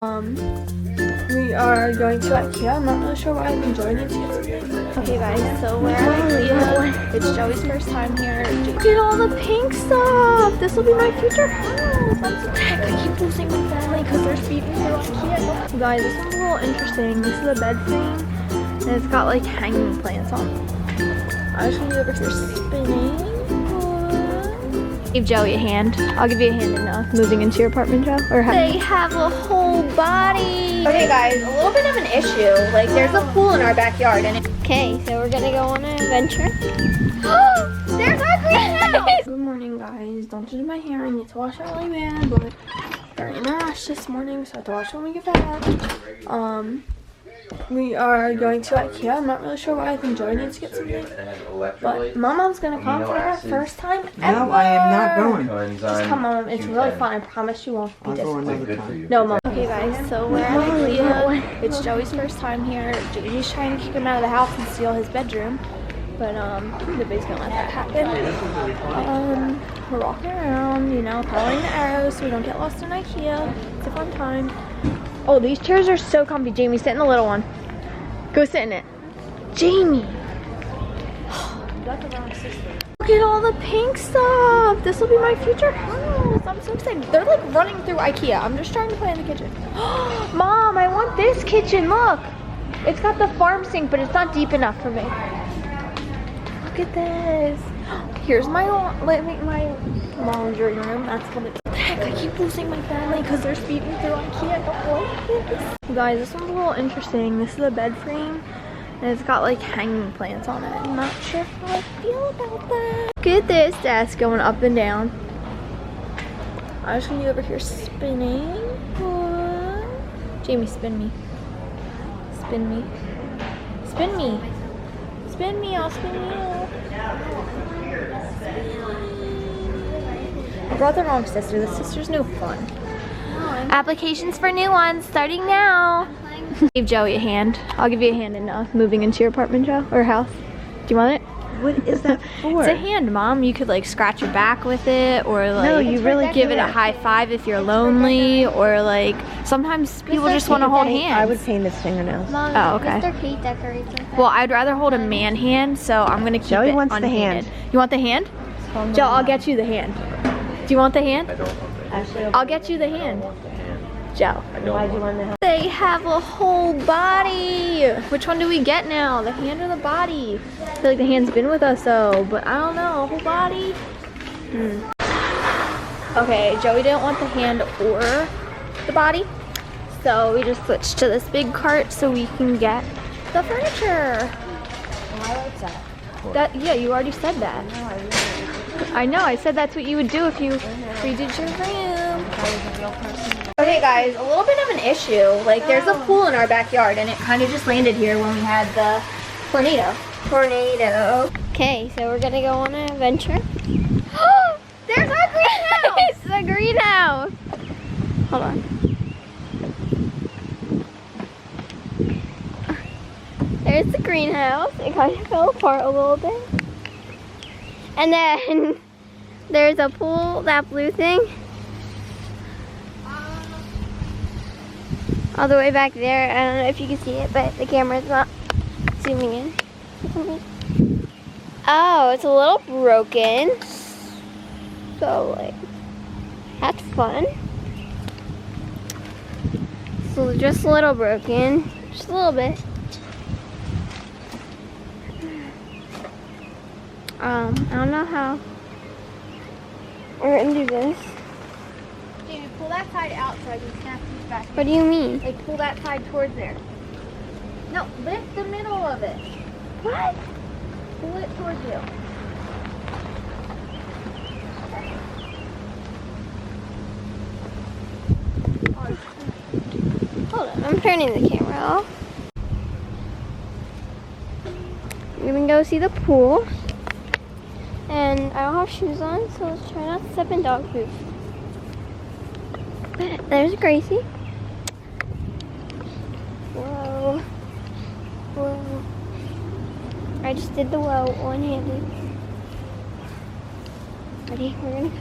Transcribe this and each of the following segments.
We are going to Ikea. I'm not really sure why I've been joining to get something. Okay guys, so we're at Ikea. It's Joey's first time here. Look at all the pink stuff. This will be my future house. I'm so heck, I keep losing my family because they're speeding through Ikea. You guys, this one's a little interesting. This is a bed frame and it's got like hanging plants on it. I just need you over here spinning. Give Joey a hand. I'll give you a hand in moving into your apartment, Joe. Or they have a whole body. Okay guys, a little bit of an issue. Like there's a pool in our backyard and okay, so we're gonna go on an adventure. There's our greenhouse! Good morning guys. Don't judge my hair. I need to wash it really bad, but they're in a rush this morning, so I have to wash it when we get back. We are going to Ikea. I'm not really sure why I've been joining to get something. But Mom's gonna come for her first time ever. No, I am not going. Just come, Mom. It's really fun. I promise you won't be disappointed. No, Mom. Okay, guys. So we're at Ikea. It's Joey's first time here. He's trying to kick him out of the house and steal his bedroom, but nobody's gonna let that happen. We're walking around, you know, following the arrows so we don't get lost in Ikea. It's a fun time. Oh, these chairs are so comfy. Jamie, sit in the little one. Go sit in it. Jamie. Look at all the pink stuff. This will be my future house. I'm so excited. They're like running through Ikea. I'm just trying to play in the kitchen. Mom, I want this kitchen. Look. It's got the farm sink, but it's not deep enough for me. Look at this. Here's my laundry room. That's what it's. Heck, I keep losing my family because they're speeding through Ikea. I don't like this. You guys, this one's a little interesting. This is a bed frame and it's got like hanging plants on it. I'm not sure how I feel about that. Look at this desk going up and down. I just need you over here spinning. Jamie, spin me. Spin me. Spin me. Spin me, I'll spin you. I brought the wrong sister. The sister's no fun. Applications for new ones starting now. Give Joey a hand. I'll give you a hand in moving into your apartment, Joe, or house. Do you want it? What is that for? It's a hand, Mom. You could like scratch your back with it, or like no, you really give it a high five if you're lonely, or like sometimes people just want to hold hands. I would paint his fingernails. Mom, oh, okay. Mr. Pete decorates like that. Well, I'd rather hold a man hand, so I'm gonna keep Joey it wants unpainted. the hand. You want the hand? Joe, I'll get you the hand. Do you want the hand? I don't want the hand. I'll get you the hand. Joe. Why'd you want the hand? They have a whole body. Which one do we get now? The hand or the body? I feel like the hand's been with us though, but I don't know. A whole body? Okay, Joey didn't want the hand or the body, so we just switched to this big cart so we can get the furniture. Oh, I like that. Yeah, you already said that. No, I really I know, I said that's what you would do if you redid your room. If I was a real person. Okay guys, a little bit of an issue. Like there's a pool in our backyard and it kind of just landed here when we had the tornado. Okay, so we're gonna go on an adventure. There's our greenhouse! It's the greenhouse! Hold on. There's the greenhouse. It kind of fell apart a little bit. And then there's a pool, that blue thing. All the way back there. I don't know if you can see it, but the camera's not zooming in. Oh, it's a little broken. So, like, that's fun. So, just a little broken. Just a little bit. I don't know how we're gonna do this. Jamie, pull that side out so I can snap these back. What do you mean? Like, pull that side towards there. No, lift the middle of it. What? Pull it towards you. Hold on, I'm turning the camera off. We're gonna go see the pool. And I don't have shoes on, so let's try not to step in dog poop. There's Gracie. Whoa. Whoa. I just did the whoa one-handed. Ready? We're gonna go.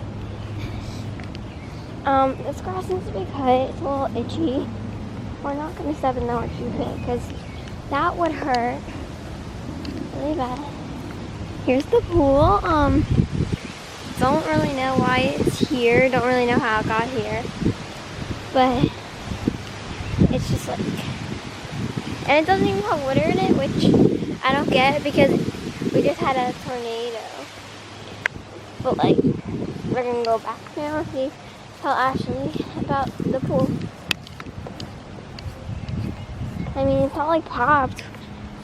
This grass needs to be cut. It's a little itchy. we're not gonna step in the horseshoe pit because that would hurt really bad. Here's the pool. Don't really know why it's here. Don't really know how it got here. But it's just like, and it doesn't even have water in it, which I don't get because we just had a tornado. But like, we're gonna go back now and see, tell Ashley about the pool. I mean, it's not like popped.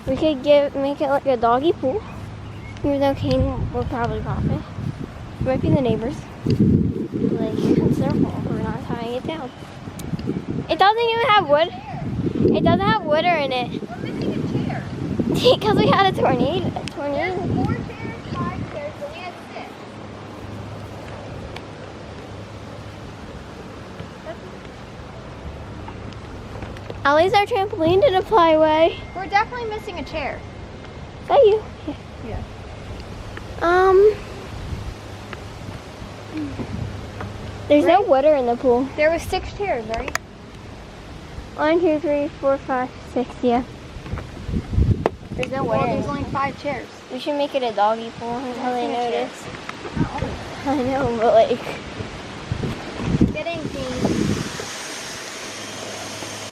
We could make it like a doggy pool. Even though Kane will probably pop it. It might be the neighbors. Like, it's their fault. We're not tying it down. It doesn't even have wood. It doesn't have water in it. We're missing a chair. Because we had a tornado. There's 4 chairs, 5 chairs, but we had 6. At least our trampoline didn't fly away. We're definitely missing a chair. Is that you? Yeah. There's no water in the pool. There was 6 chairs, right? 1, 2, 3, 4, 5, 6, yeah. There's no Well, water. there's only 5 chairs. We should make it a doggy pool until they Missing a chair. notice. I know, but like, Get in, King.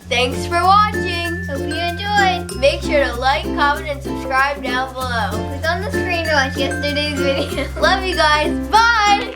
Thanks for watching. hope you enjoyed. Make sure to like, comment, and subscribe down below. Click on the screen to watch yesterday's video. Love you guys. Bye.